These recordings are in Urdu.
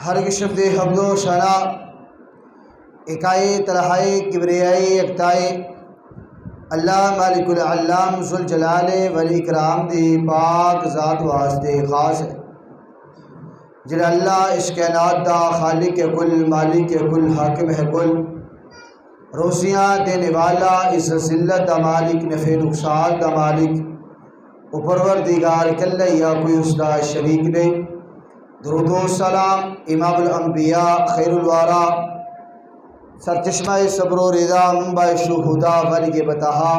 ہر قسم دے حمد و ثنا اکائی تنہائی کبریائی یکتائی اللہ مالک العلام ذوالجلال والاکرام دی پاک ذات واسطے خاص ہے جڑا اللہ اس کائنات دا خالق کل مالک کل حاکم ہے کل روزیاں دینے والا اس ذلت دا مالک نفع نقصان دا مالک و پروردگار کل یا کوئی اس دا شریک نہیں۔ درود و سلام امام الانبیاء خیر الوارا سرچشمہ صبر و رضا منبع شہدا ولی بتہا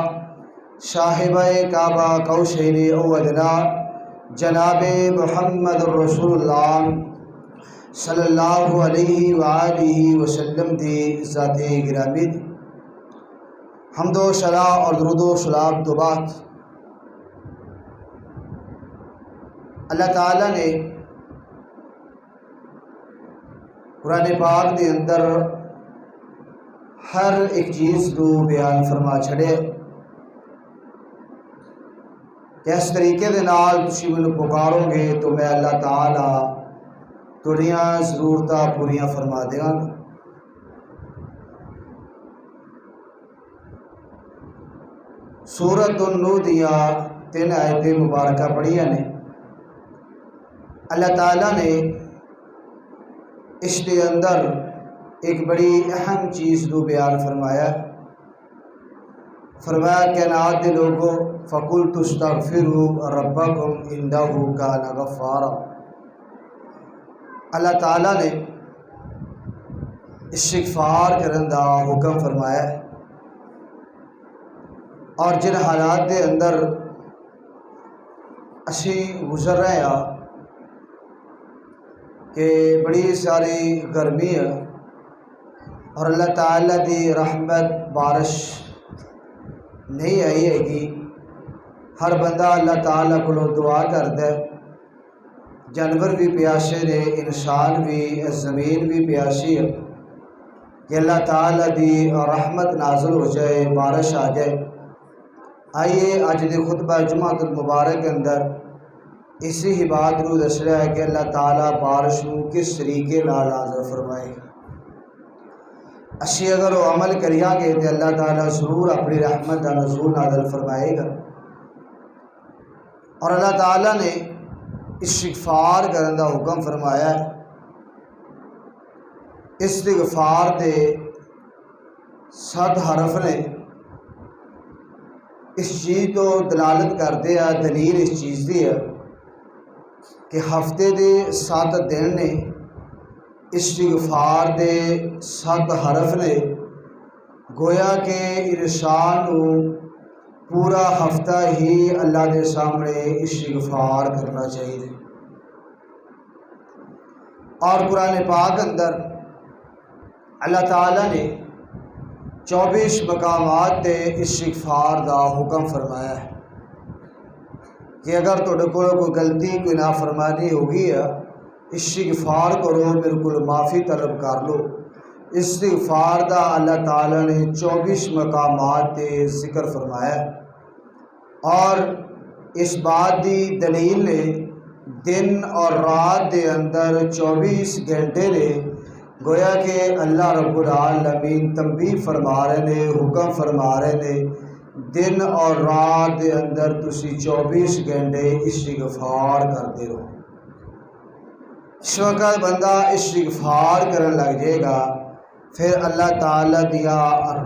صاحبہ کعبہ کوثر اودنا جناب محمد رسول اللہ صلی اللہ علیہ وآلہ وسلم دی ذات گرامی دی حمد و ثنا اور درود و سلام تو بعد اللہ تعالیٰ نے قرآن پاک دے اندر ہر ایک چیز کو بیان فرما چھڑے کہ اس طریقے دے نال تسی مینوں پکارو گے تو میں اللہ تعالیٰ تہاڈیاں ضرورتاں پوریاں فرما دیاں گا۔ سورۃ النور دیاں 3 آیتیں مبارکہ پڑھیاں نے۔ اللہ تعالیٰ نے اس کے اندر ایک بڑی اہم چیز کو بیان فرمایا کائنات دے لوگوں فَقُلْتُ اسْتَغْفِرُوا رَبَّكُمْ إِنَّهُ كَانَ غَفَّارًا۔ اللہ تعالیٰ نے استغفار کرن دا حکم فرمایا ہے اور جن حالات دے اندر اسی گزر رہے ہیں کہ بڑی ساری گرمی ہے اور اللہ تعالیٰ دی رحمت بارش نہیں آئی ہے گی، ہر بندہ اللہ تعالیٰ کو دعا کرتا ہے، جانور بھی پیاسے نے، انسان بھی، زمین بھی پیاسی ہے کہ اللہ تعالیٰ دی رحمت نازل ہو جائے، بارش آ جائے۔ آئیے آج دے خطبہ جمعہ المبارک کے اندر اسی ہی بات کو دس رہا ہے کہ اللہ تعالیٰ بارش کو کس طریقے نازل فرمائے گا۔ اسی اگر وہ عمل کریاں گے تو اللہ تعالیٰ ضرور اپنی رحمت کا نزول نازل فرمائے گا۔ اور اللہ تعالیٰ نے استغفار کرنے کا حکم فرمایا ہے۔ استغفار دے 7 حرف نے اس چیز تو دلالت کرتے ہیں، دلیل اس چیز دی ہے کہ ہفتے دے 7 دن نے، استغفار دے 7 حرف نے، گویا کہ انسان کو پورا ہفتہ ہی اللہ کے سامنے استغفار کرنا چاہیے۔ اور قرآن پاک اندر اللہ تعالیٰ نے 24 مقامات تے استغفار دا حکم فرمایا ہے کہ اگر تھوڑے کو کوئی غلطی کوئی نافرمانی ہوگی ہے استغفار کرو، میرے کو معافی طلب کر لو۔ استغفار دا اللہ تعالیٰ نے 24 مقامات تے ذکر فرمایا ہے اور اس بات دی دلیل نے دن اور رات دے اندر 24 گھنٹے نے، گویا کہ اللہ رب العالمین تنبیہ فرما رہے نے، حکم فرما رہے نے، دن اور رات دے اندر تسی 24 گھنٹے استغفار کرتے رہو۔ اس وقت بندہ استغفار کرن لگ جائے گا، پھر اللہ تعالیٰ دیا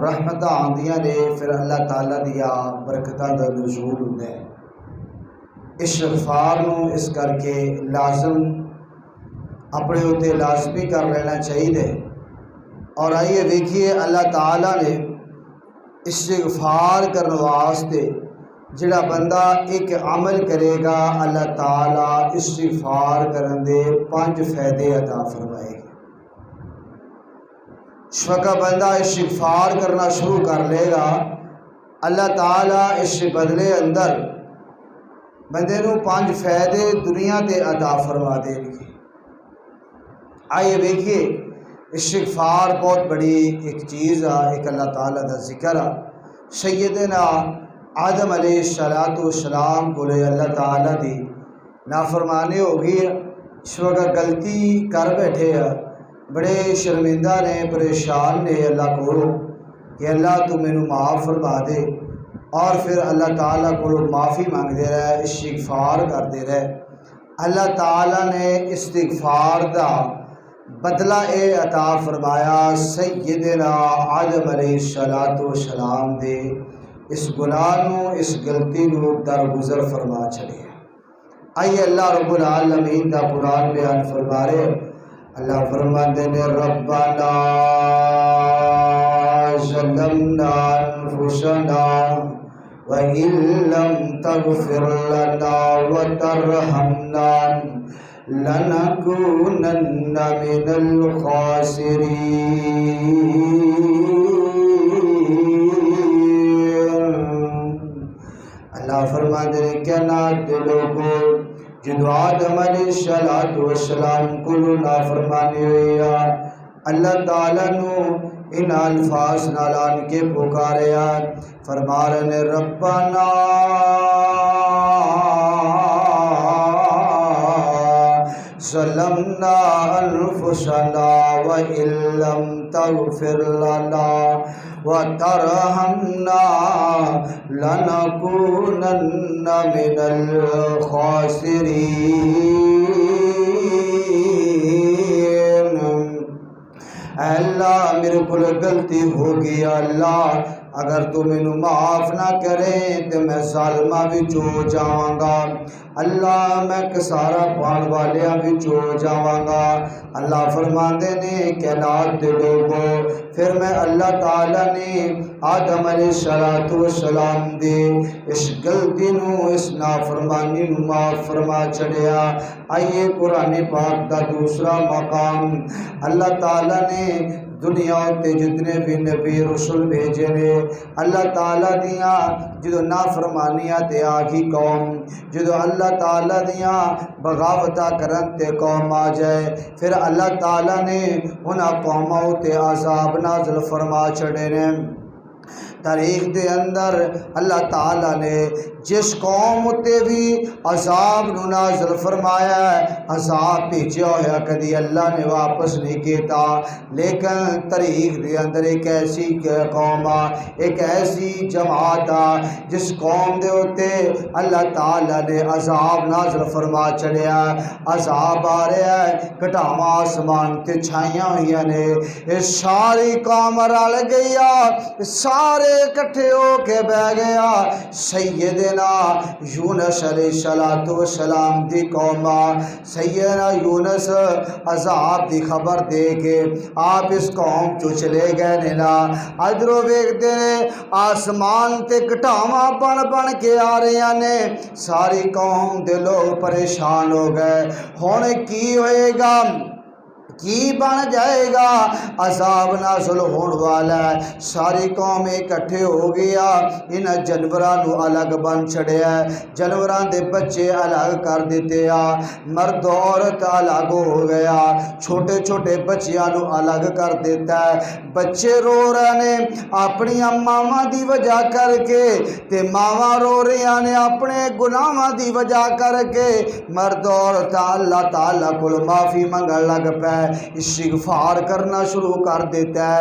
رحمتاں آندیاں نے، پھر اللہ تعالیٰ دیا برکتاں دا نزول ہوتا ہے۔ استغفار نو اس کر کے لازم اپنے ہوتے لازمی کر لینا چاہیے۔ اور آئیے دیکھیے اللہ تعالیٰ نے استغفار کرنے واسطے جڑا بندہ ایک عمل کرے گا، اللہ تعالیٰ استغفار کرنے دے 5 فائدے عطا فرمائے گا۔ اس وقت بندہ استغفار کرنا شروع کر لے گا، اللہ تعالیٰ اس بدلے اندر بندے نو 5 فائدے دنیا تے عطا فرما دے گی۔ آئیے دیکھیے استغفار بہت بڑی ایک چیز ہے، ایک اللہ تعالیٰ دا ذکر ہے۔ سیدنا آدم علیہ السلام کو اللہ تعالیٰ دی نافرمانی ہو گئی، اس وقت غلطی کر بیٹھے بڑے شرمندہ نے پریشان نے اللہ کو کہ اللہ تو مینو معاف فرما دے، اور پھر اللہ تعالیٰ کو معافی مانگتے رہے، استغفار کرتے رہے۔ اللہ تعالیٰ نے استغفار دا بدلہ اے عطا فرمایا سیدنا آدم علیہ السلام دے اس گناہ نو، اس غلطی نو درگزر فرما چھڑے۔ آئیے اللہ رب العالمین دا قرآن بیان فرما رہے، اللہ فرماتے نے ربنا ظلمنا انفسنا وَإِن لَّمْ تَغْفِرْ لَنَا وَتَرْحَمْنَا لَنَكُونَنَّ مِنَ الْخَاسِرِينَ۔ اللہ فرماتے ہیں کہ دلوں کو جدو آدم علیہ السلام کو نافرمانی ہوئی، اللہ تعالیٰ نو ان الفاظ نالان کے پکارے فرما رہے ربنا ظلمنا انفسنا وإن لم تغفر لنا وترحمنا لنكونن من الخاسرین۔ اے اللہ میرے کو غلطی ہو گئی، اللہ اگر تو مینو معاف نہ کرے تو میں ظالمہ وچ ہو جاواں گا، اللہ میں کسارا پان والیاں وچ ہو جاواں گا۔ اللہ فرماندے نے کہ نات دے لوگو، پھر میں اللہ تعالیٰ نے آدم علیہ السلام دے اس غلطی نو، اس نافرمانی نو معاف فرما چھڑیا۔ آئیے قرآن پاک دا دوسرا مقام، اللہ تعالیٰ نے دنیا تے جتنے بھی نبی رسول بھیجے نے، اللہ تعالیٰ دیاں جدو نافرمانیاں تے آگی قوم، جدو اللہ تعالیٰ دیاں بغاوتہ کرن تے قوم آ جائے، پھر اللہ تعالیٰ نے انہاں قوموں تے عذاب نازل فرما چھڑے نے۔ تاریخ دے اندر اللہ تعالیٰ نے جس قوم تے بھی عذاب نو نازل فرمایا ہے، عذاب بھیجا ہویا کدی اللہ نے واپس نہیں کیتا، لیکن تاریخ دے اندر ایک ایسی قوم ایک ایسی جماعت جس قوم دے ہوتے اللہ تعالیٰ نے عذاب نازل فرما چڑیا، عذاب آ رہا ہے، کٹاواں آسمان تے چھائیاں ہوئی نے، یہ ساری قوم رل گئی، سارے اکٹھے ہو کے بہ گیا۔ سیدنا یونس علیہ السلام دی قوم، سیدنا یونس عذاب دی خبر دے کے آپ اس قوم چو چلے گئے نینا، ادھروں ویکھدے نے آسمان تے کٹاواں بن بن کے آ رہی نے، ساری قوم دے لوگ پریشان ہو گئے، ہن کی ہوئے گا، کی بن جائے گا، عذاب نازل ہون والا ہے۔ ساری قوم اکٹھے ہو گیا، ان جانوراں نو الگ بن چھڑیا، جانوراں دے بچے الگ کر دیتے، مرد عورت الگ ہو گیا، چھوٹے چھوٹے بچیاں نو الگ کر دیتا ہے۔ بچے رو رہے نے اپنی ماواں دی وجہ کر کے، تے ماواں رو رہی نے اپنے گناہاں دی وجہ کر کے، مرد عورت اللہ تعالیٰ کو معافی منگن لگ پے، استغفار کرنا شروع کر دیتا ہے۔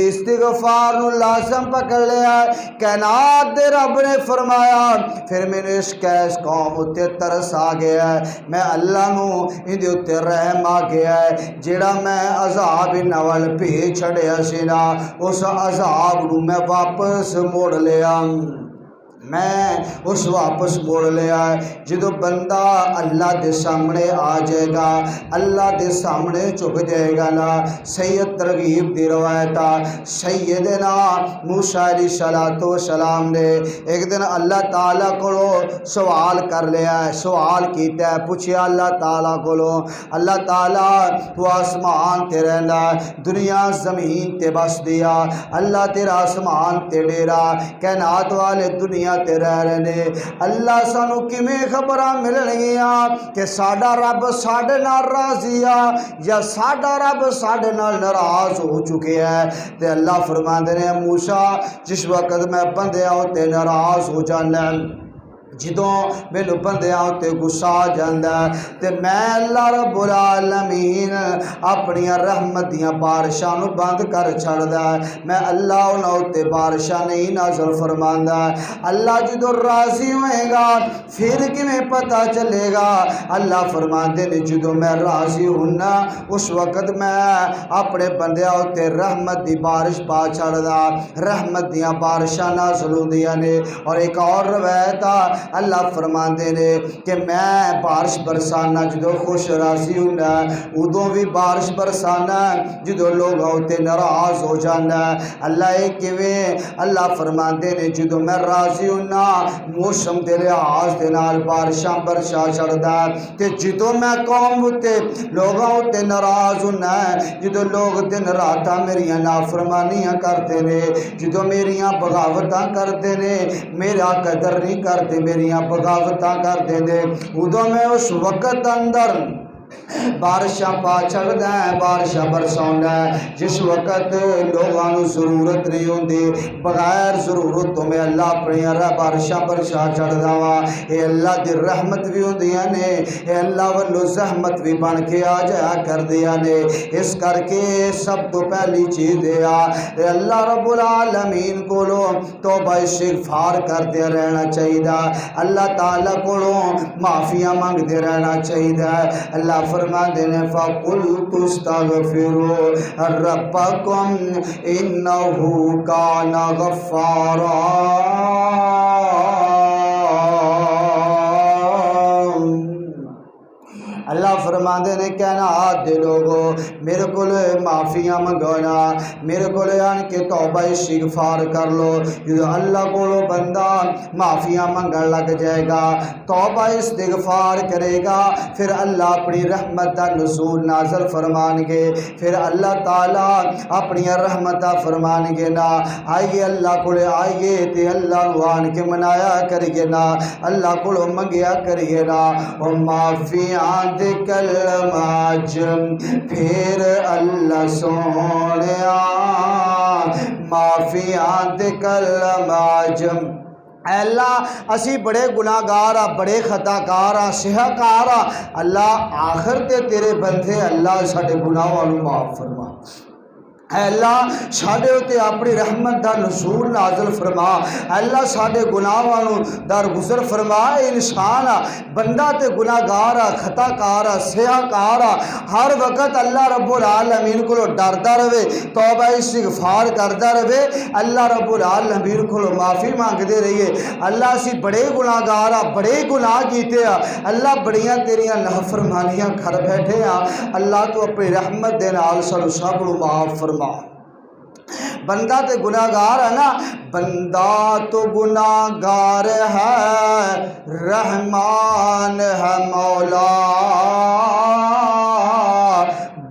استغفار نو لازم پکڑ لیا ہے، کائنات دے رب نے فرمایا پھر میرے اس کیس قوم اتے ترس آ گیا ہے، میں اللہ نو ان دے اتے رحم آ گیا ہے، جیڑا میں عذاب نول بھیج چھڑیا سی نا، اس عذاب نو میں واپس موڑ لیا، میں اس واپس موڑ لیا ہے۔ جدو بندہ اللہ دے سامنے آ جائے گا، اللہ دے سامنے چک جائے گا نا، سید ترغیب دی روایت سیدنا موسیٰ علیہ السلام نے ایک دن اللہ تعالیٰ کو سوال کر لیا ہے، سوال کیتا ہے، پوچھیا اللہ تعالیٰ کو، اللہ تعالیٰ تو آسمان تے رہنا، دنیا زمین تے بس دیا، اللہ تیرا آسمان تے ڈیرا، کائنات والے دنیا تے رہ رہے، اللہ سانو کیویں خبراں ملن گیاں کہ ساڈا رب ساڈے نال راضی یا ساڈا رب ساڈے نال ناراض ہو چکے ہے؟ تے اللہ فرماندے نے موسیٰ جس وقت میں بندیاں تے ناراض ہو جانا جدوں مینوں بندیاں اُتے غصہ آ جاندا تے میں اللہ رب العالمین اپنی رحمت دیاں بارشاں نوں بند کر چھڑدا میں اللہ انہاں اُتے بارشاں نہیں نازل فرماندا اللہ جدوں راضی ہوئے گا پھر کیویں پتہ چلے گا اللہ فرماندے نے جدوں میں راضی ہونا اس وقت میں اپنے بندیاں اُتے رحمت دی بارش پا چھڑدا رحمت دیاں بارشاں نازل ہوندیاں نے اور ایک اور روایت اللہ فرماندے نے کہ میں بارش برسانا جدو خوش راضی ہونا ادوں بھی بارش برسانا جدو لوگ ہوتے ناراض ہو جانا اللہ ایک کیویں اللہ فرماندے نے جدو میں راضی ہونا موسم دے لحاظ دے نال بارشاں برسا چھڑدا تے جدو میں قوم ہوتے لوگاں ہوتے ناراض ہونا جدو لوگ دن راتاں میریاں نافرمانیاں کرتے نے جدو میریاں بغاوتاں کرتے نے میرا قدر نہیں کرتے میریاں بغاوتاں کر دے دے ادوں میں اس وقت اندر بارشاں پا چھڑدا ہے بارشاں برساوندا ہے جس وقت لوگاں نوں ضرورت نہیں ہوندی بغیر ضرورت تو میں اللہ اپنی بارشاں برسا چھڑدا وا اے اللہ دی رحمت بھی ہوندیاں نے اے اللہ والوں زحمت بھی بن کے آ جایا کردیاں نے اس کر کے سب تو پہلی چیز اے اللہ رب العالمین کولوں توبہ استغفار کرتے رہنا چاہیے اللہ تعالیٰ کولوں معافیاں مانگتے رہنا چاہیے اللہ فرماندے نے فَقُلْتُ اسْتَغْفِرُوا رَبَّكُمْ إِنَّهُ كَانَ غَفَّارًا اللہ فرماندے نے کہنا دے لوگو میرے کو معافیاں منگونا میرے کو آن کے توبہ استغفار کر لو جو اللہ کو بندہ معافیاں منگن لگ جائے گا توبہ استغفار کرے گا پھر اللہ اپنی رحمت دا نزول نازل فرمان گے پھر اللہ تعالیٰ اپنی رحمتہ فرمان گے نا آئیے اللہ کو آئیے تے اللہ آن کے منایا کریے نا اللہ کو منگیا کریے نا اور معافیاں دے کلمہ پھر اللہ سونیا معافیاں دے کلمہ اے اللہ اسی بڑے گناہگار بڑے خطاکار سیاکار اللہ آخر تے تیرے بندے اللہ ساڈے گناہاں نوں معاف فرما اے اللہ ساڈے اُتے اپنی رحمت دا نزول نازل فرما اے اللہ ساڈے گناہاں نوں درگزر فرما انسان بندہ تے گناہگار خطاکار سیاکار ہر وقت اللہ رب العالمین کو ڈردا رہے توبہ استغفار کردا رہے اللہ رب العالمین کو معافی مانگدے رہیے اللہ اسی بڑے گناہگار بڑے گناہ کیتے اللہ بڑیاں تیریاں نافرمانیاں کر بیٹھے اللہ تو اپنی رحمت دے نال سانوں سب نوں معاف فرما بندہ تے گناہگار ہے نا بندہ تو گناہگار ہے رحمان ہے مولا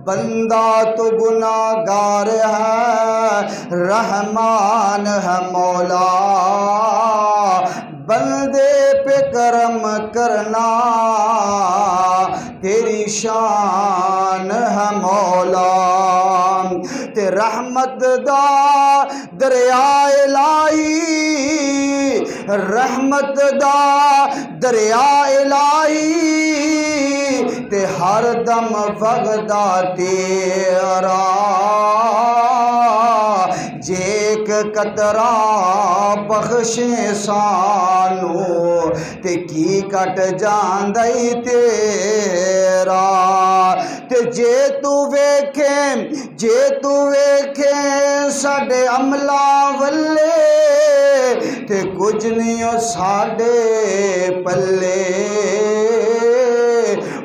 بندہ تو گناہگار ہے رحمان ہے مولا بندے پہ کرم کرنا تیری شان ہے مولا تے رحمت دا دریا الہی رحمت دا دریا الہی تے ہر دم وغدا تیرا جیک قطرہ بخشے سانو تے کی کٹ جاندائی تیرا تے جے تو ویکھے ساڈے عملاں ولے تے کچھ نہیں ساڈے پلے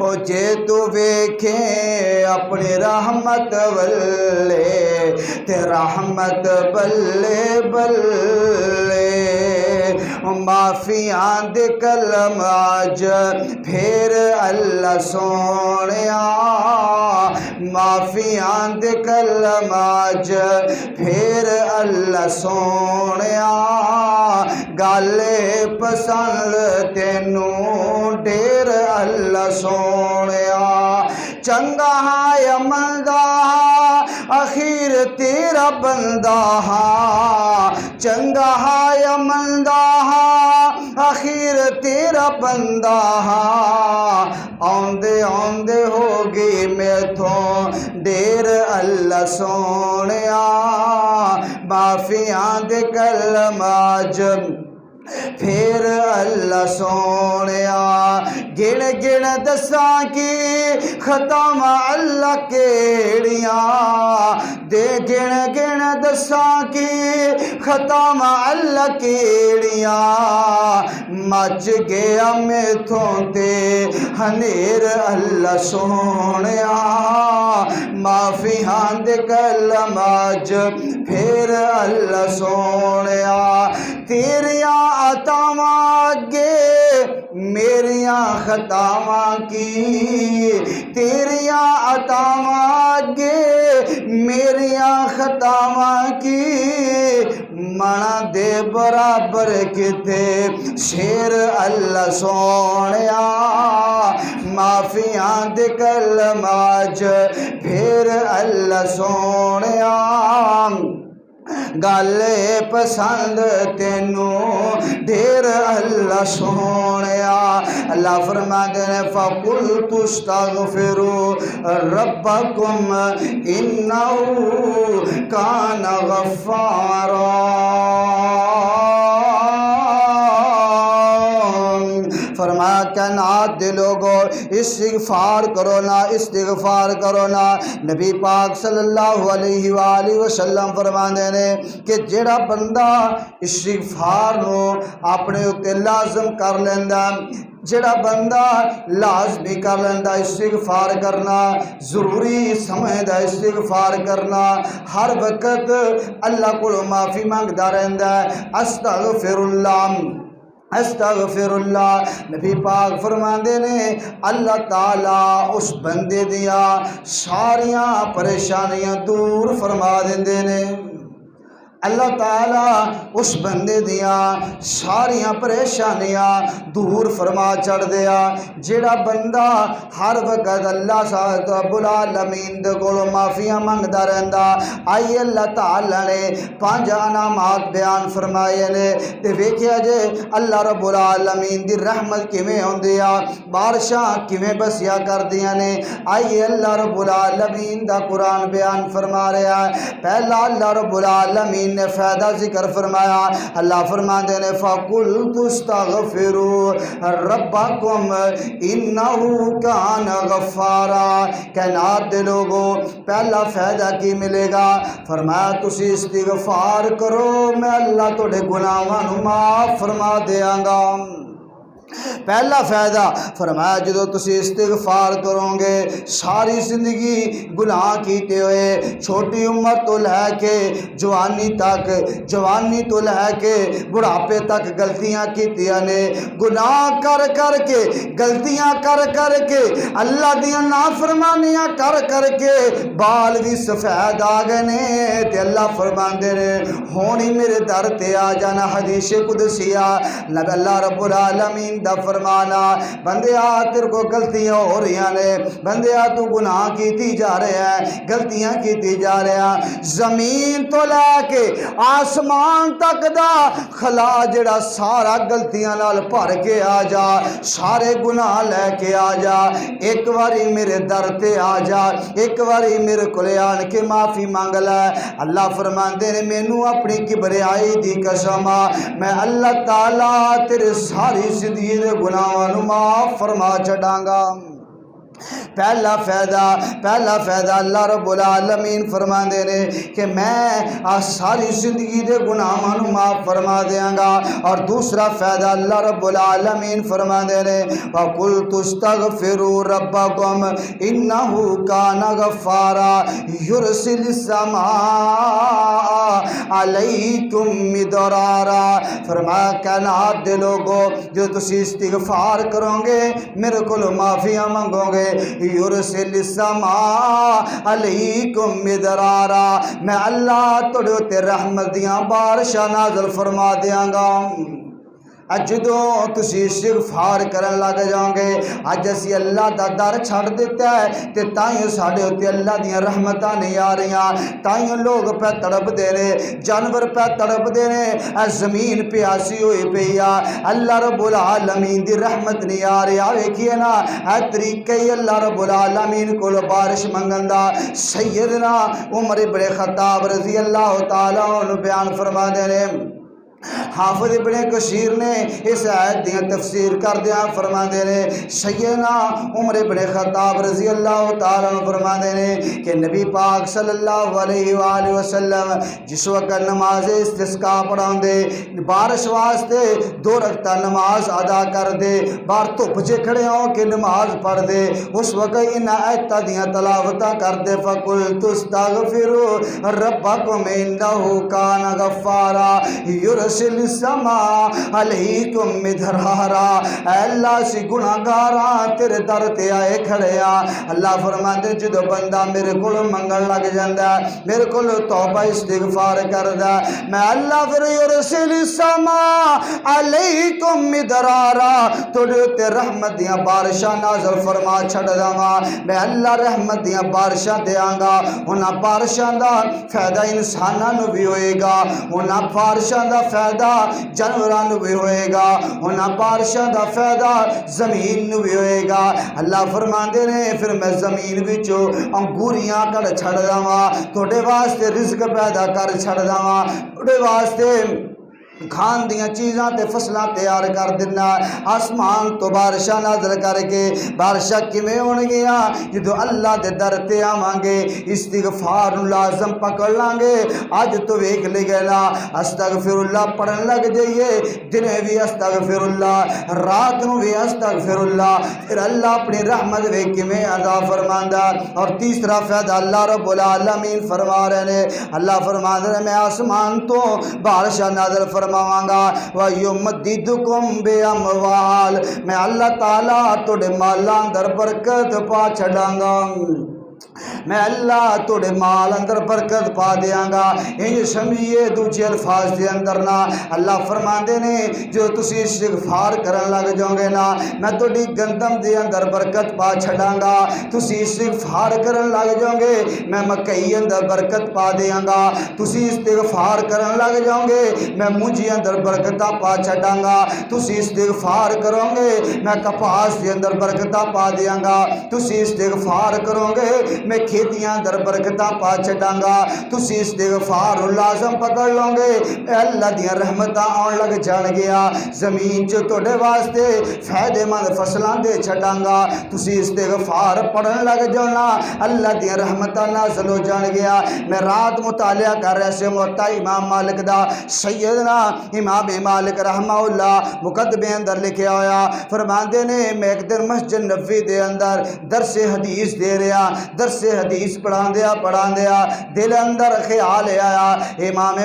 او جے تو ویکھے اپنی رحمت ولے تے رحمت بلے بلے معافیاں دے کلم آج پھر اللہ سونیا معافیاں دے کلم آج پھر اللہ سونیا گالے پسند تینوں ڈیر اللہ سونیا چنگا ہے مندہ اخیر تیرا بندہ چنگا ہے مندہ اخیر تیرا بندہ ہاں آندے آندے ہوگی میتھوں ڈیر اللہ سونیا معافیاں دے کلماج پھر اللہ سونیا گن گن دساں کی ختم اللہ کیڑیاں دے گن گن دساں کی ختم اللہ کیڑیاں مچ گیا میتھوں تے ہنیر اللہ سونیا معافیاں دے کلماج پھر اللہ سونیا تیریاں عطاواں اگے میریاں خطاواں کی تیریاں عطاواں اگے میریاں خطاواں کی منا دے برابر کتے شیر اللہ سونیا معافیاں دے کلماج پھر اللہ سونیا گالے پسند تینوں ڈھیر اللہ سونیا اللہ فرماتے ہیں فَقُلْتُ اسْتَغْفِرُوا رَبَّكُمْ إِنَّهُ كَانَ غَفَّارًا فرمایا کائنات دے لوگو استغفار کرو نا نبی پاک صلی اللہ علیہ وآلہ وسلم فرماندے نے کہ جڑا بندہ استغفار نو اپنے اتے لازم کر لیندا جڑا بندہ لازمی کر لیندا استغفار کرنا ضروری سمجھدا استغفار کرنا ہر وقت اللہ کو معافی مانگدا رہندا استغفر اللہ نبی پاک فرماندے نے اللہ تعالیٰ اس بندے دیا ساریاں پریشانیاں دور فرما دیندے نے اللہ تعالیٰ اس بندے دیا ساریاں پریشانیاں دور فرما چڑھ دیا جڑا بندہ ہر وقت اللہ رب العالمین دے کولوں معافیاں منگدا رہندا آئی اللہ تعالیٰ نے 5 انعامات بیان فرمائے نے تے ویکھیا جے اللہ رب العالمین دی رحمت کیویں ہوندی آ بارشاں کیویں بسیا کردیاں نے آئی اللہ رب العالمین دا قرآن بیان فرما رہا ہے پہلا اللہ رب العالمین نے فائدہ ذکر فرمایا اللہ فرماندے نے فَقُلْتُ اسْتَغْفِرُوا رَبَّكُمْ إِنَّهُ كَانَ غَفَّارًا کائنات دے لوگوں پہلا فائدہ کی ملے گا فرمایا تسی استغفار کرو میں اللہ تھوڑے گناہاں نوں معاف فرما دیاں گا پہلا فائدہ فرمایا جدو تسی استغفار کرو گے ساری زندگی گناہ کیتے ہوئے چھوٹی عمر تو لے کے جوانی تو لے کے بڑھاپے تک غلطیاں کیتیاں نے گناہ کر کے غلطیاں کر کے اللہ دیاں نافرمانیاں کر کے بال بھی سفید آ گئے نے تے اللہ فرماندے نے ہونی میرے در تے آ جانا حدیث قدسیہ نبی اللہ رب العالمین دا فرمانا بندیا تیرے کو غلطیاں ہو رہی ہیں بندیا تو گناہ کیتی جا رہے ہیں غلطیاں کیتی جا رہے ہیں زمین تو لے کے آسمان تک دا خلا جڑا سارا غلطیاں نال بھر کے آ جا سارے گناہ لے کے آ جا ایک واری میرے در تے آ جا ایک واری میرے کولے آن کے معافی مانگ لے اللہ فرماندے نے مینوں اپنی کبریائی دی قسم میں اللہ تعالیٰ تیرے ساری زندگی دے گناہاں نوں معاف فرما چھڈاں گا پہلا فائدہ اللہ رب العالمین فرماندے نے کہ میں ساری زندگی دے گناہاں نوں معاف فرما دیاں گا اور دوسرا فائدہ اللہ رب العالمین فرماندے نے وَقُلْتُ اسْتَغْفِرُوا رَبَّكُمْ إِنَّهُ كَانَ غَفَّارًا يُرْسِلِ السَّمَاءَ عَلَيْكُمْ مِدْرَارًا فرمایا کائنات دے لوگو جو تسی استغفار کرو گے میرے کو معافیاں مانگو گے یرسل السماء علیکم مدرارا میں اللہ تڑے تے رحمت دیاں بارشاں نازل فرما دیاں گا جدوں تسی استغفار کرن لگ جاؤ گے اج اسی اللہ دا در چھڑ دیتا ہے تے تائیوں ساڈے اوتے اللہ دیاں رحمتاں نہیں آ رہیاں تائیوں لوگ پہ تڑپ دے نے جانور پہ تڑپ دے نے زمین پیاسی ہوئی پئی آ اللہ رب العالمین دی رحمت نہیں آ رہی ویکھیے نا اے طریقے ہی اللہ رب العالمین کو بارش منگن دا سیدنا عمر بن خطاب رضی اللہ تعالیٰ عنہ بیان فرما دے نے حافظ ابن کثیر نے اس آیت دیاں تفسیر کر دیا فرما دے نے سیدنا عمر بن خطاب رضی اللہ تعالیٰ عنہ فرما دے نے کہ نبی پاک صلی اللہ علیہ وآلہ وسلم جس وقت نماز استسقاء پڑھاؤں دے بارش واسطے 2 رکعت نماز ادا کر دے بار دھوپ چ کھڑے ہوں کہ نماز پڑھ دے اس وقت ان آیتاں دیاں تلاوتاں کر دے فقلت استغفروا ربکم انہ کان غفارا یرسل السماء علیکم مدرارا اے اللہ سی گناہگاراں تیرے در تے آئے کھڑے اللہ فرماندے جدو بندہ میرے کول منگن لگ جاندا میرے کول توبہ استغفار کردا میں اللہ پھر یرسل السماء علیکم مدرارا تھوڑے تے رحمت دیاں بارشاں نازل فرما چھڑ داں میں اللہ رحمت دیاں بارشاں دیاں گا انہاں بارشاں دا فائدہ انساناں نو بھی ہوئے گا انہاں بارشاں دا فائدہ جانوراں نو بھی ہوئے گا انہاں بارشاں دا فائدہ زمین نو بھی ہوئے گا اللہ فرماندے نے پھر میں زمین وچوں انگوریاں کڑ چھڑ داں تھوڑے واسطے رزق پیدا کر چھڑ داں تھوڑے واسطے کھان دیاں چیزاں تے فصلاں تیار کر دینا آسمان تو بارشاں نازل کر کے بارشاں کیویں ہون گیا جدو اللہ دے در تے آواں گے استغفار لازم پکڑ لیں گے اج تو ویکھ لے گا استغفر اللہ پڑھن لگ جائیے دنے بھی استغفر اللہ رات نو بھی استغفر اللہ پھر اللہ اپنی رحمت ویکھ کیویں عطا فرماندا اور تیسرا فائدہ اللہ رب العالمین فرما رہے ہیں اللہ فرما رہے ہیں میں آسمان تو بارشاں نازل فرماواں گا وَيُمَدِّدُكُمْ بِأَمْوَالٍ میں اللہ تعالیٰ توڑے مالاں در برکت پا چھڑاں گا میں اللہ توڑے مال اندر برکت پا دیاں گا انج سمجھیے دوجے الفاظ دے اندر نا اللہ فرماندے نے جو تسی استغفار کرن لگ جاؤ گے نا میں توڑی گندم دے اندر برکت پا چھڑاں گا تسی استغفار کرن لگ جاؤ گے میں مکئی اندر برکت پا دیاں گا تسی استغفار کرن لگ جاؤ گے میں مجھے اندر برکتہ پا چھڑاں گا تسی استغفار کرو گے میں کپاس دے اندر برکتہ پا دیاں گا تسی استغفار کرو گے میں کھیتیاں در برکتاں پا چھڑاں گا تسی استغفار لازم پکڑ لو گے اللہ دیاں رحمتاں آن لگ جان گیا زمین چ توڑے واسطے فائدے مند فصلاں دے چھڑاں گا تسی استغفار پڑھن لگ جانا اللہ دیاں رحمتاں نازل ہو جان گیا میں رات مطالعہ کر رہے سے موتا امام مالک دا سیدنا امام مالک رحمہ اللہ مقدمے اندر لکھے آیا فرماندے نے میں ایک دن مسجد نبوی دے اندر درس حدیث دے رہا درس حدیث پڑھان دیا دل اندر خیال آیا امام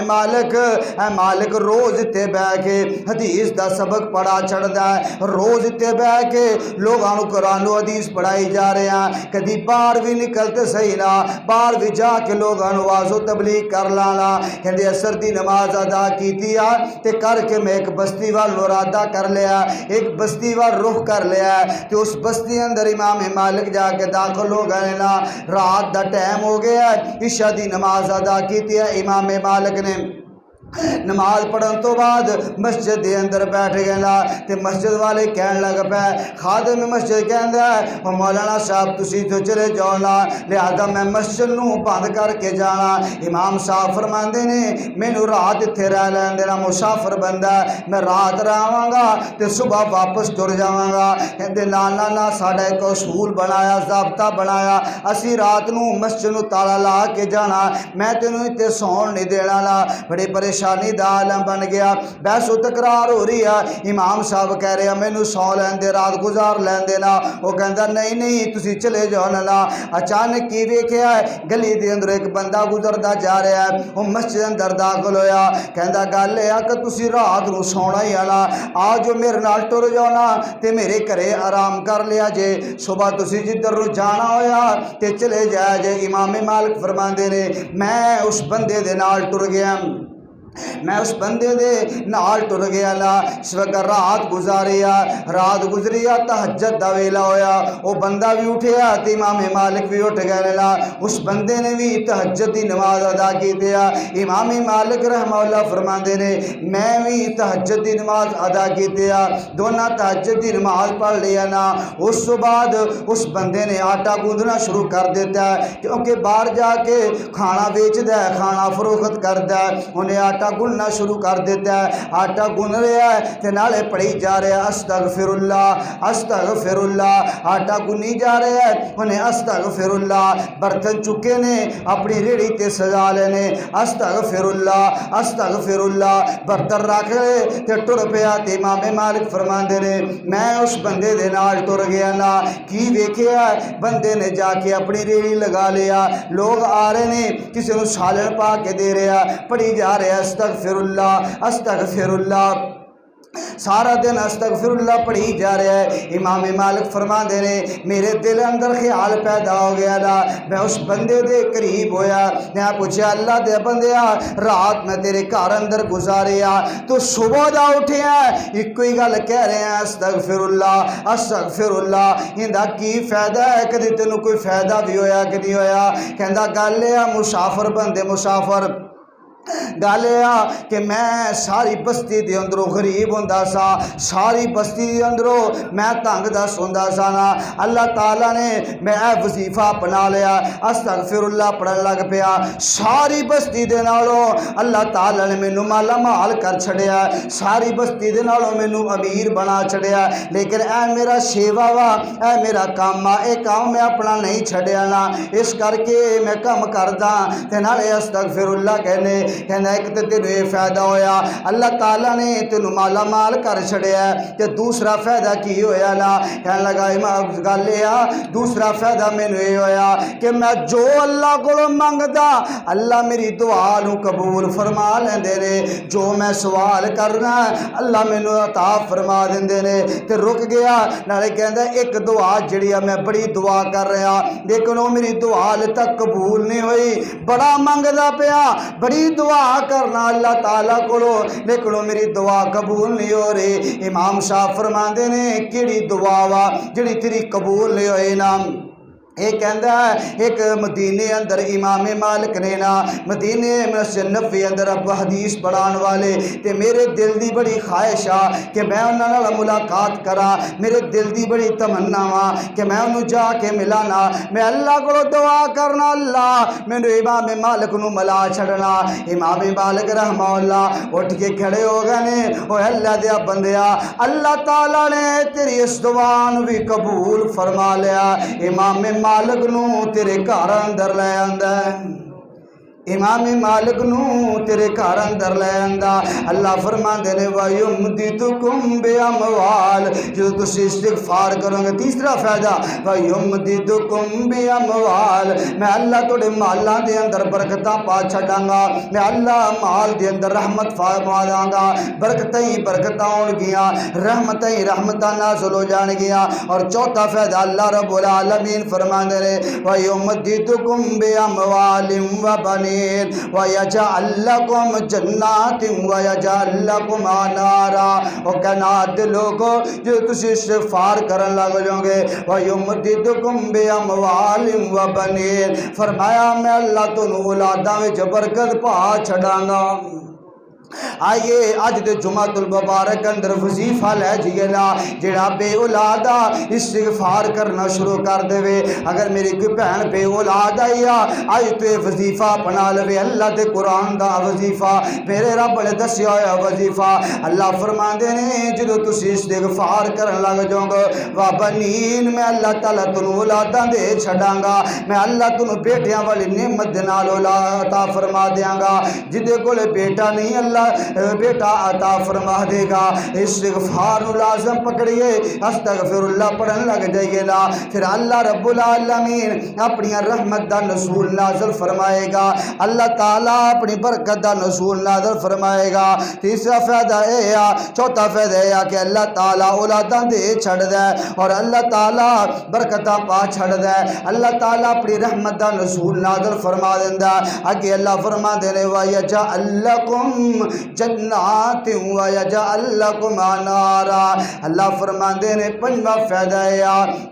مالک روز تے بہ کے حدیث دا سبق پڑھا چھڑ دا ہے روز تے بہ کے لوگاں قرآن و حدیث پڑھائی جا رہے ہیں کدی باہر بھی نکلتے صحیح نہ باہر بھی جا کے لوگاں واز و تبلیغ کر لانا کہندے اثر دی نماز ادا کیتی آ تے کر کے میں ایک بستی وال ارادہ کر لیا ایک بستی وال رخ کر لیا تے اس بستی اندر امام مالک جا کے داخل ہو گئے نا رات دا ٹائم ہو گیا عشاء دی نماز ادا کی امام مالک نے نماز پڑھن تو بعد مسجد دے اندر بیٹھ گئے نا تے مسجد والے کہن لگ پے خادم مسجد کہندا ہے مولانا صاحب تسی تو چلے جاؤ نا لہذا میں مسجد نو بند کر کے جانا امام صاحب فرماندے نے مینوں رات اتھے رہ لین دینا مسافر بندہ میں رات رہاں گا تے صبح واپس ٹر جاواں گا کہندے نا ساڈا ایک اصول بنایا ضابطہ بنایا اسی رات نو مسجد نو تالا لا کے جانا میں تینوں تے سون نہیں دینا نا بڑی پریشانی دا عالم بن گیا بحث و تکرار ہو رہی ہے امام صاحب کہہ رہے ہیں مینوں سو لین دے رات گزار لین دینا وہ کہندا نہیں تسی چلے جاؤ نا اچانک کی ویکھیا ہے گلی دے اندر ایک بندہ گزردا جا رہا ہے وہ مسجد اندر داخل ہویا کہندا گل اے کہ تسی رات نو سونا ہی آنا آ جو میرے نال ٹر جاؤ نا تے میرے گھرے آرام کر لیا جے صبح تسی جدھر نو جانا ہویا تے چلے جایا جے امام مالک فرماندے نے میں اس بندے دے نال ٹر گیا میں اس بندے دے نال ٹر گیا نا، اس وقت رات گزری تہجد دا ویلا ہویا، وہ بندہ بھی اٹھیا تے امام مالک بھی اٹھ گئے نا، اس بندے نے بھی تہجد دی نماز ادا کی دیا۔ امام مالک رحمہ اللہ فرماندے نے میں بھی تہجد دی نماز ادا کی دیا، دونوں تہجد دی نماز پڑھ لیا نا۔ اس تو بعد اس بندے نے آٹا گوندنا شروع کر دیتا ہے، کیونکہ باہر جا کے کھانا بیچدا ہے، کھانا فروخت کردا ہے، انہیں آٹا گننا شروع کر دیتا ہے۔ آٹا گن رہا ہے تے نالے پڑھی جا رہا ہے استغفر اللہ استغفر اللہ، آٹا گنی جا رہا ہے انہیں استغفر اللہ۔ برتن چکے نے اپنی ریڑھی تے سجا لینے استغفر اللہ، برتن رکھ لے تے ٹر پیا۔ تے امام مالک فرماندے نے میں اس بندے دے نال ٹر گیا نا، کی ویکھیا بندے نے جا کے اپنی ریڑھی لگا لیا، لوگ آ رہے نے، کسی نو سالن پا کے دے رہا، پڑھی جا رہا استغفر اللہ، سارا دن استغفر اللہ پڑھی جا رہا ہے۔ امام مالک فرماندے نے میرے دل اندر خیال پیدا ہو گیا نا، میں اس بندے دے قریب ہویا، میں پوچھا اللہ دے بندیا رات میں تیرے گھر اندر گزاریا تو صبح دا اٹھیا ایک کوئی گل کہہ رہے ہیں استغفر اللہ، اندا کی فائدہ ہے؟ کدی تینوں کوئی فائدہ بھی ہویا کہ نہیں ہویا؟ کہندا گل ہے مسافر بندے مسافر گل یہ کہ میں ساری بستی دے اندروں غریب ہوندا سا، ساری بستی دے اندروں میں تنگ دست ہوندا سا نا، اللہ تعالیٰ نے میں وظیفہ اپنا لیا، استغفر اللہ پڑھن لگ پیا، ساری بستی دے نالوں اللہ تعالیٰ نے مینوں مالا مال کر چھڑیا، ساری بستی دے نالوں مینوں امیر بنا چھڑیا، لیکن اے میرا شیوا وا، اے میرا کام آ، اے کام میں اپنا نہیں چھڑیا نا، اس کر کے میں کم کردا تے نالے استغفر اللہ کہنا ایک تے تینوں یہ فائدہ ہویا اللہ تعالیٰ نے تینوں مالا مال کر چھڑیا ہے، تے دوسرا فائدہ کی ہویا نا؟ کہنے لگا امام گل یہ دوسرا فائدہ مینوں یہ ہویا کہ میں جو اللہ کو منگدا اللہ میری دعا نو قبول فرما لیندے نے، جو میں سوال کرنا اللہ مینوں عطا فرما دیندے نے۔ تے رک گیا نالے کہندا ایک دعا جڑی میں بڑی دعا کر رہا لیکن وہ میری دعا ہلے تک قبول نہیں ہوئی، بڑا منگدا پیا، بڑی دعا کرنا اللہ تعالیٰ کو لیکن وہ میری دعا قبول نہیں ہو رہی۔ امام صاحب فرماندے نے کیڑی دعا وا جڑی تیری قبول نہیں ہوئی نا؟ ایک کہندا ہے ایک مدینے اندر امام مالک نے نا مدینے مسجد نبوی اندر اب حدیث پڑھان والے تے میرے دل دی بڑی خواہش آ کہ میں انہاں نال ملاقات کرا، میرے دل دی بڑی تمنا وا کہ میں انہوں جا کے ملانا، میں اللہ کو دعا کرنا اللہ مینوں امام مالک نو ملا چھڑنا۔ امام مالک رحمہ اللہ اٹھ کے کھڑے ہو گئے نے، او اللہ دیا بندیا اللہ تعالیٰ نے تیری اس دعا نو بھی قبول فرما لیا، امام مالک نو تیرے گھر اندر لے آندا ہے، امام مالک نو تیرے گھر اندر لے آندا۔ اللہ فرماندے نے وَيُمْدِدُكُمْ بِأَمْوَالٍ، جو تسی استغفار کرو گے تیسرا فائدہ وَيُمْدِدُكُمْ بِأَمْوَالٍ، میں اللہ تھوڑے مالاں دے اندر برکتاں پا چھڈاں گا، میں اللہ مال دے اندر رحمت فرما داں گا، برکتاں ہی برکتاں ہون گیاں، رحمتاں ہی رحمتاں نازل ہو جان گیاں۔ اور چوتھا فائدہ اللہ رب العالمین فرماندے نے وَيُمْدِدُكُمْ بِأَمْوَالٍ وَبَنِينَ وَيَجْعَلْ لَكُمْ جَنَّاتٍ وَيَجْعَلْ لَكُمْ أَنْهَارًا۔ اور کائنات دے لوگو جو تسی استغفار کرن لگ جاؤ گے وَيُمْدِدُكُمْ بِأَمْوَالٍ وَبَنِينَ، فرمایا میں اللہ تو اولاداں وچ برکت پا چھڈاں گا۔ آئیے اج دے جمعہ المبارک اندر وظیفہ لے جیے نا جڑا بے اولادا استغفار کرنا شروع کر دے، اگر میری کوئی بہن بے اولاد آئی آج تو یہ وظیفہ اپنا لے، اللہ دے قرآن دا وظیفہ میرے رب نے دسیا ہوا وظیفہ۔ اللہ فرماندے نے جدو تسی استغفار کرن لگ جاؤ گے وَبَنِينَ، میں اللہ تعالیٰ تنوں اولاداں دے چھڈاں گا، میں اللہ تنوں بیٹیاں والی نعمت دے نال اولاد عطا فرما دیاں گا، جدے کولے بیٹا نہیں اللہ بیٹا عطا فرما دے گا۔ استغفار لازم پکڑیے، استغفر اللہ پڑھن لگ جائیے نا، پھر اللہ رب العالمین اپنی رحمت دا نزول نازل فرمائے گا، اللہ تعالیٰ اپنی برکت دا نزول نازل فرمائے گا۔ تیسرا فائدہ ہے چوتھا فائدہ ہے کہ اللہ تعالیٰ اولاداں دے چھڑ دے اور اللہ تعالیٰ برکتاں پا چھڑ دے، اللہ تعالیٰ اپنی رحمت دا نزول نازل فرما دیندا۔ اگے اللہ فرما دے نے وَيَجْعَلْ لَكُمْ جنات ویجعل لکم انہارا۔ اللہ فرماندے نے پنجواں فائدہ ہے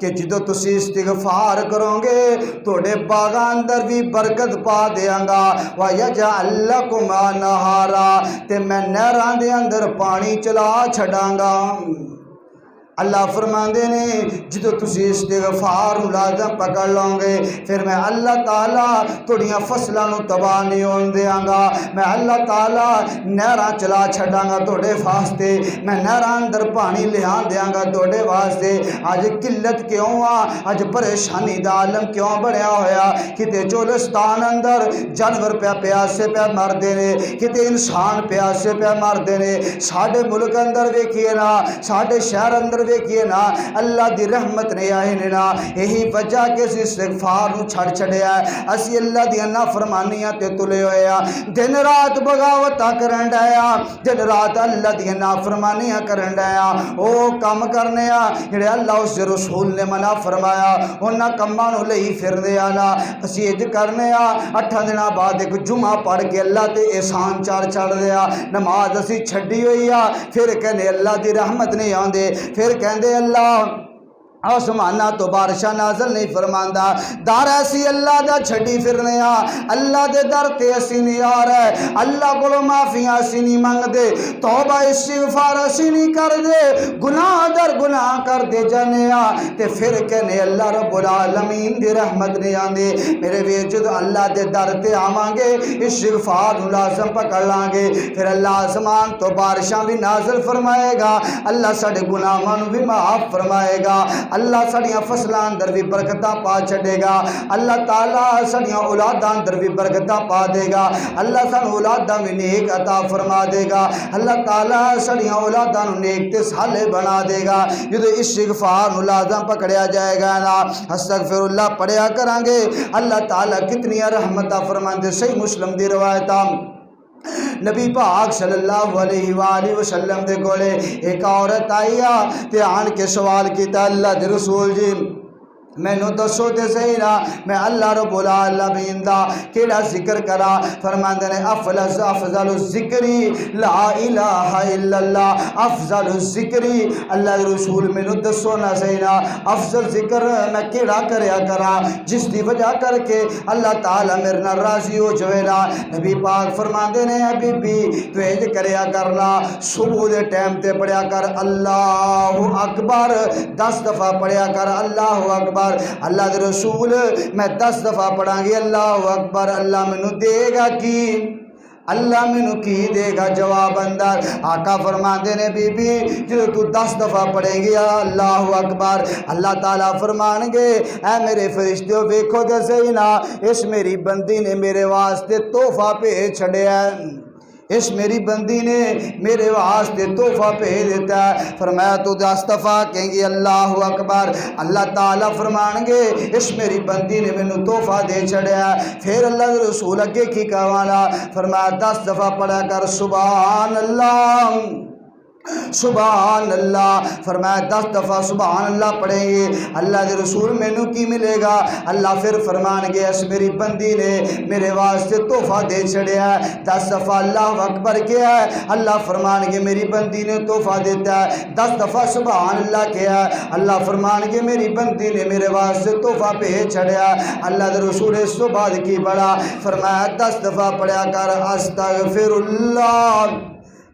کہ جدو تسی استغفار کرو گے توڑے باغاں اندر بھی برکت پا دیاں گا، ویجعل لکم انہارا تے میں نہراں دے اندر پانی چلا چھڑاں گا۔ اللہ فرماندے نے جدو تسی استغفار لازم پکڑ لوں گے پھر میں اللہ تعالیٰ توڑیاں فصلوں نو تباہ نہیں ہون دیاں گا، میں اللہ تعالیٰ نہراں چلا چھڑاں گا توڑے واسطے، میں نہراں اندر پانی لیا دیاں گا توڑے واسطے۔ آج قلت کیوں آج پریشانی دا عالم کیوں بڑھیا ہویا؟ کتے چولستان اندر جانور پہ پیاسے پہ مر دینے، کتے انسان پیاسے پہ مر دینے، ساڑھے ملک اندر ویکھیے نا، ساڑھے شہر اندر ویکھیے نا، اللہ دی رحمت نہیں آئی نا۔ یہی وجہ کہ اسی استغفار نو چھڑ چھڑیا ہے، اسی اللہ دی نافرمانیاں تے تلے ہویا، دن رات بغاوتاں کرن ڈایا، دن رات اللہ دی نافرمانیاں کرن ڈایا، او کام کرنے جڑے اللہ اس رسول نے منع فرمایا انہاں کماں نو لئی پھر دیا نا۔ اسی اج کرنے 8 دن بعد ایک جمعہ پڑھ کے اللہ تے احسان چڑھ دیا، نماز اسی چھڈی ہوئی پھر کہنے اللہ دی رحمت نہیں آندے، پھر کہندے اللہ آسمانہ تو بارشہ نازل نہیں فرماندا، دار ایسی اللہ دا چھڑی پھرنے اللہ دے در تے اسی نہیں آ رہا ہے، اللہ کو معافیاں اسی نہیں مانگ دے، توبہ استغفار اسی نہیں کر دے، گناہ در گناہ کر دے جانے تے پھر کہنے اللہ رب العالمین دی رحمت نہیں آندے۔ میرے ویجد اللہ دے در تے آوانگے استغفار لازم پکڑ لانگے، پھر اللہ آسمان تو بارشاں بھی نازل فرمائے گا، اللہ ساڑھے گناہاں نو بھی معاف فرمائے گا، اللہ سڑیاں فصلان اندر بھی برکتاں پا چھڑے گا، اللہ تعالیٰ سڑیاں اولاداں اندر بھی برکتاں پا دے گا، اللہ سن اولاداں بھی نیک عطا فرما دے گا، اللہ تعالیٰ سڑیاں اولاداں نیک تے صالح بنا دے گا۔ جدو استغفار لازم پکڑیا جائے گا نا، استغفر اللہ پڑھیا کرانگے، اللہ تعالیٰ کتنی رحمتہ فرماندے۔ صحیح مسلم دی روایتاں نبی پاک صلی اللہ علیہ وآلہ وسلم دے کولے ایک عورت آئی تے آن کے سوال کیتا اللہ دے رسول جی میں نو دسو تے صحیح نا میں اللہ رب العالمین دا کیڑا ذکر کرا؟ فرماندے نے افضل الذکری لا الہ الا اللہ، افضل الذکری اللہ دے رسول میں نو دسو نا صحیح نا افضل ذکر میں کیڑا کریا کرا جس دی وجہ کر کے اللہ تعالیٰ میرے نال راضی ہو جوے نا؟ نبی پاک فرماندے نے بی بی تو اج کریا کرنا صبح دے ٹائم تے پڑھیا کر اللہ اکبر 10 دفعہ پڑھیا کر اللہ اکبر۔ اللہ دے رسول میں 10 دفعہ پڑھاں گی اللہ اکبر، اللہ میں نو دے گا کی؟ اللہ میں نو کی دے گا جواب اندر؟ آقا فرماندے نے بی بی جو تو 10 دفعہ پڑھیں گی اللہ اکبر، اللہ تعالیٰ فرمان گے اے میرے فرشتوں ویکھو دے صحیح نا اس میری بندی نے میرے واسطے تحفہ بھیج چھڑیا ہے، اس میری بندی نے میرے واسطے تحفہ بھیج دیتا ہے۔ فرمایا تو 10 دفعہ کہیں گی اللہ اکبر، اللہ تعالیٰ فرمان گے اس میری بندی نے میں نے تحفہ دے چھڑیا ہے۔ پھر اللہ رسول اگے کی کہوانا فرمایا 10 دفعہ پڑھا کر سبحان اللہ سبحان اللہ، فرمایا 10 دفعہ سبحان اللہ پڑھیں گے اللہ دے رسول میں نو کی ملے گا؟ اللہ پھر فرمان گے اس میری بندی نے میرے واسطے تحفہ دے چھڑیا ہے۔ 10 دفعہ اللہ اکبر کیا ہے، اللہ فرمان گے میری بندی نے تحفہ دیتا ہے۔ 10 دفعہ سبحان اللہ کیا ہے، اللہ فرمان گے میری بندی نے میرے واسطے تحفہ بھیج چھڑیا ہے۔ اللہ دے رسول اس تو بعد کی بڑا فرمایا 10 دفعہ پڑھیا کر استغفر اللہ۔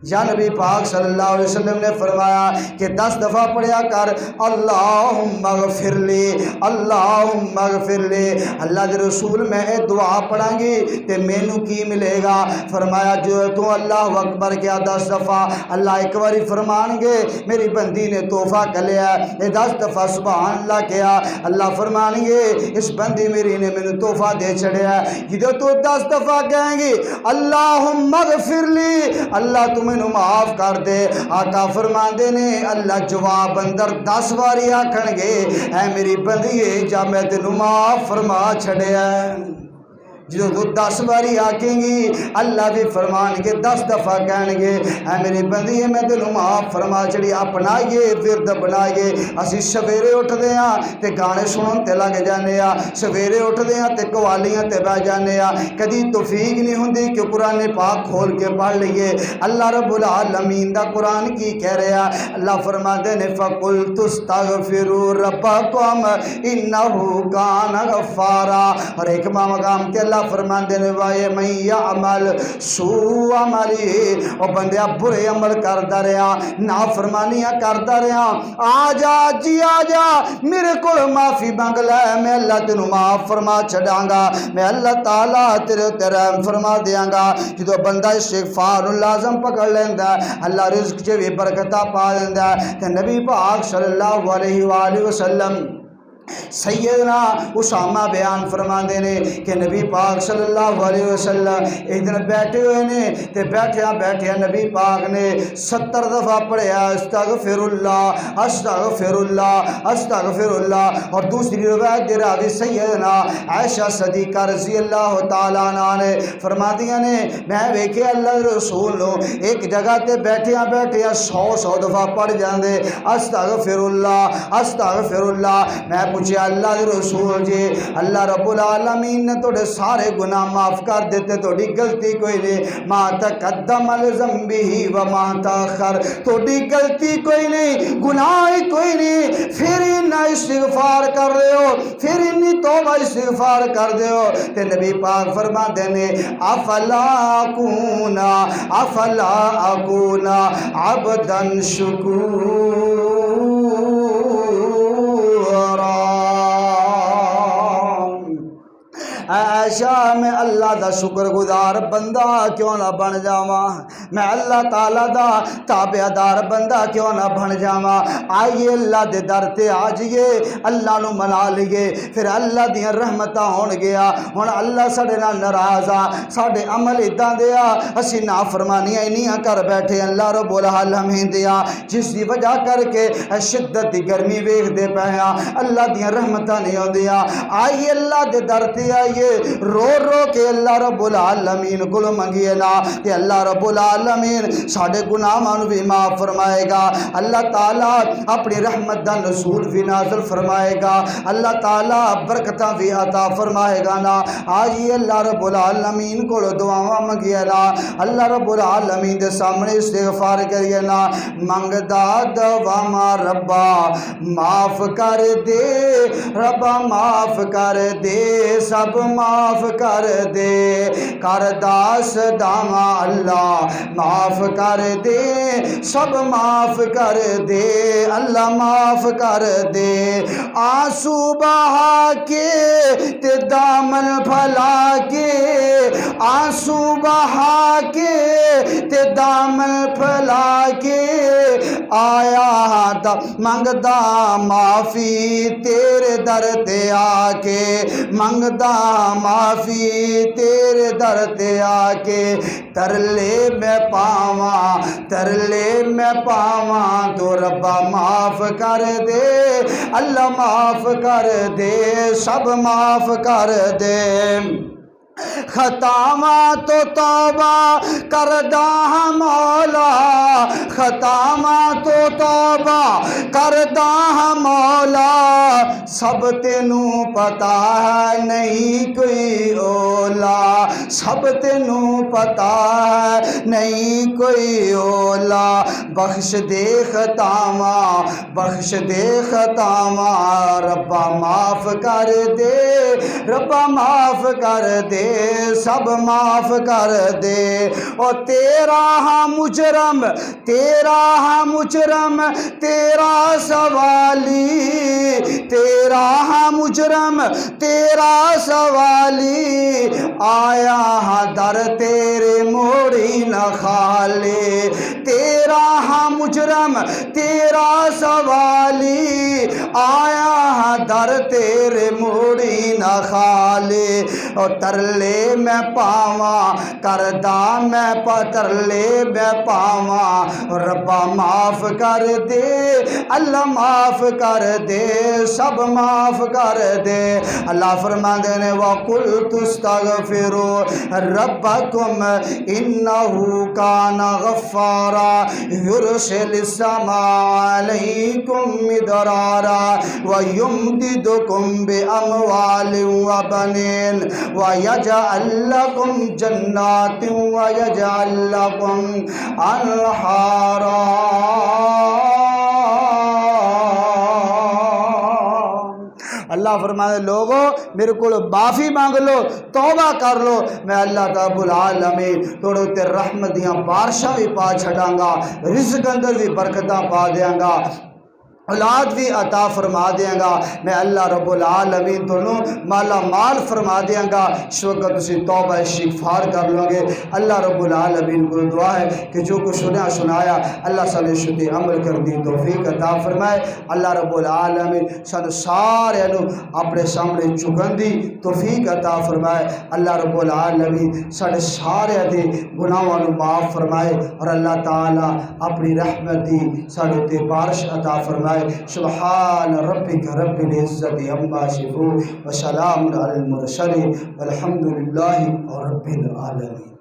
یا نبی پاک صلی اللہ علیہ وسلم نے فرمایا کہ 10 دفعہ پڑھیا کر اللہم اغفر لی اللہم اغفر لی۔ اللہ دے رسول میں اے دعا پڑھاں گی تے مینو کی ملے گا؟ فرمایا جو تو اللہ اکبر کیا 10 دفعہ اللہ ایک باری فرمان گے میری بندی نے تحفہ کر لیا ہے۔ 10 دفعہ سبحان اللہ کیا اللہ فرمان گے اس بندی میری نے مینو تحفہ دے چھڑیا ہے۔ جدو تو 10 دفعہ کہیں گی اللہم اغفر لی اللہ تم میں معاف کر دے، آقا فرماندے نے اللہ جواب اندر 10 باری آکھن گے اے میری بندی جا میں تینوں معاف فرما چھڑیا ہے۔ جو تو 10 باری آکیں گی اللہ بھی فرمان کے 10 دفعہ کہن گے اے میری بندی میں تینوں معاف فرما چڑی اپنائیے ورد بنائیے اسی سویرے اٹھدے ہاں تے گانے سنن تے لگ جانے ہاں سویرے اٹھدے ہاں تے قوالیاں تے بہ جانے ہاں کدی توفیق نہیں ہوندی کہ قرآن پاک کھول کے پڑھ لئیے اللہ رب العالمین دا قرآن کی کہہ رہا اللہ فرماتے نے فَقُلْتُ اسْتَغْفِرُوا رَبَّكُمْ إِنَّهُ كَانَ غَفَّارًا اور ایک مقام تے اللہ فرماتے نے وَمَن يَعْمَلْ سُوءًا عَمَلِهِ اور بندیا برے عمل کردا رہا نافرمانیاں کردا رہا آ جا جی آ جا میرے کو معافی مانگ لے میں اللہ تینوں معاف فرما چھڑاں گا میں اللہ تعالیٰ تیرے رحم فرما دیاں گا جدو بندہ استغفار لازم پکڑ لیندا اللہ رزق چ بھی برکتاں پا دیندا تے نبی پاک صلی اللہ علیہ وآلہ وسلم سیدنا اسامہ بیان فرما دینے کہ نبی پاک صلی اللہ علیہ وسلم ایک دن بیٹھے ہوئے نے تے بیٹھیا نبی پاک نے 70 دفعہ پڑھیا استغفر اللہ استغفر اللہ استغفر اللہ اور دوسری روایت دے راوی سیدنا عائشہ صدیقہ رضی اللہ تعالیٰ عنہ نے فرما دیا نے میں ویکھے اللہ رسول نو ایک جگہ تے بیٹھیا 100 دفعہ پڑھ جاندے استغفر اللہ میں پوچھے اللہ دے رسول جی اللہ رب العالمین نے توڑے سارے گناہ معاف کر دیتے توڑی غلطی کوئی نہیں ما تقدم الذنبی و ما تاخر توڑی غلطی کوئی نہیں گناہ کوئی نہیں پھر نہ استغفار کر رہے ہو پھر نہیں توبہ استغفار کر دے ہو تے نبی پاک فرما دینے افلا اکونا عبدا شکورا عائشہ میں اللہ دا شکر گزار بندہ کیوں نہ بن جاواں میں اللہ تعالیٰ دا تابعدار بندہ کیوں نہ بن جاواں آئیے اللہ دے در تے آ جائیے اللہ نو منا لیے پھر اللہ دیاں رحمتاں ہون گیا ہن اللہ ساڈے نال ناراض آ ساڈے عمل اِداں دے آ اسی نافرمانیاں انیاں کر بیٹھے اللہ رب العالمین دیا جس دی وجہ کر کے شدت دی گرمی ویکھدے پئے ہاں اللہ دیاں رحمتاں نہیں ہوندیاں آئیے اللہ دے در تے آئیے رو رو کے اللہ رب العالمین کو منگیے نا کہ اللہ رب العالمین ساڑھے گناہاں نو بھی معاف فرمائے گا اللہ تعالیٰ اپنی رحمت دا نزول بھی نازل فرمائے گا اللہ تعالیٰ برکتاں بھی عطا فرمائے گا نا آج یہ اللہ رب العالمین کو دعاواں منگیے نا اللہ رب العالمین دے سامنے استغفار کریے نا منگدا دعواں ربا معاف کر دے ربا معاف کر دے سب معاف کر دے کرداس داما اللہ معاف کر دے سب معاف کر دے اللہ معاف کر دے آنسو بہا کے تے دامن پھلا کے آنسو بہا کے تے دامن پھلا کے آیا دا منگدا معافی تیرے در تے آ کے منگدا معافی تیرے در تے آ کے ترلے میں پاواں تو ربا معاف کر دے اللہ معاف کر دے سب معاف کر دے خطاواں تو توبہ کردہ مولا خطاواں تو توبہ کردہ مولا سب تینوں پتا ہے نہیں کوئی اولا سب تینوں پتا ہے نہیں کوئی اولا بخش دے خطاواں ربا معاف کر دے ربا معاف کر دے سب معاف کر دے اور تیرا ہاں مجرم تیرا سوالی تیرا ہاں مجرم تیرا سوالی آیا ہاں در تیرے موڑی نہ خالے تیرا ہاں مجرم تیرا سوالی آیا ہاں در تیرے موڑی نہ خالی اور ترلے میں پاواں کردہ میں ترلے میں پاواں ربا معاف کر دے اللہ معاف کر دے سب معاف کر دے اللہ فرماندے نے وَقُلْتُ اسْتَغْفِرُوا رَبَّكُمْ إِنَّهُ كَانَ غَفَّارًا يُرْسِلِ السَّمَاءَ عَلَيْكُمْ مِدْرَارًا وَيُمْدِدْكُمْ بِأَمْوَالٍ وَبَنِينَ وَيَجْعَلْ لَكُمْ جَنَّاتٍ وَيَجْعَلْ لَكُمْ أَنْهَارًا۔ اللہ فرمائے لوگوں میرے کو معافی مانگ لو توبہ کر لو میں اللہ رب العالمین توڑے تے رحمت دیاں بارشاں بھی پا چھڑاں گا رزق اندر بھی برکتاں پا دیاں گا اولاد بھی عطا فرما دیاں گا میں اللہ رب العالمین دونوں مالا مال فرما دیاں گا اس وقت اسی توبہ استغفار کر لو گے اللہ رب العالمین کو دعا ہے کہ جو کچھ سنایا اللہ صلی اللہ عمل کر دی توفیق عطا فرمائے اللہ رب العالمین سن سارے اپنے سامنے چکن دی توفیق عطا فرمائے اللہ رب العالمین سن سارے دے گناہوں معاف فرمائے اور اللہ تعالیٰ اپنی رحمت دی سن تے بارش عطا فرمائے سبحان ربک رب العزت عما یصفون وسلام علی المرسلین والحمد للہ رب العالمین۔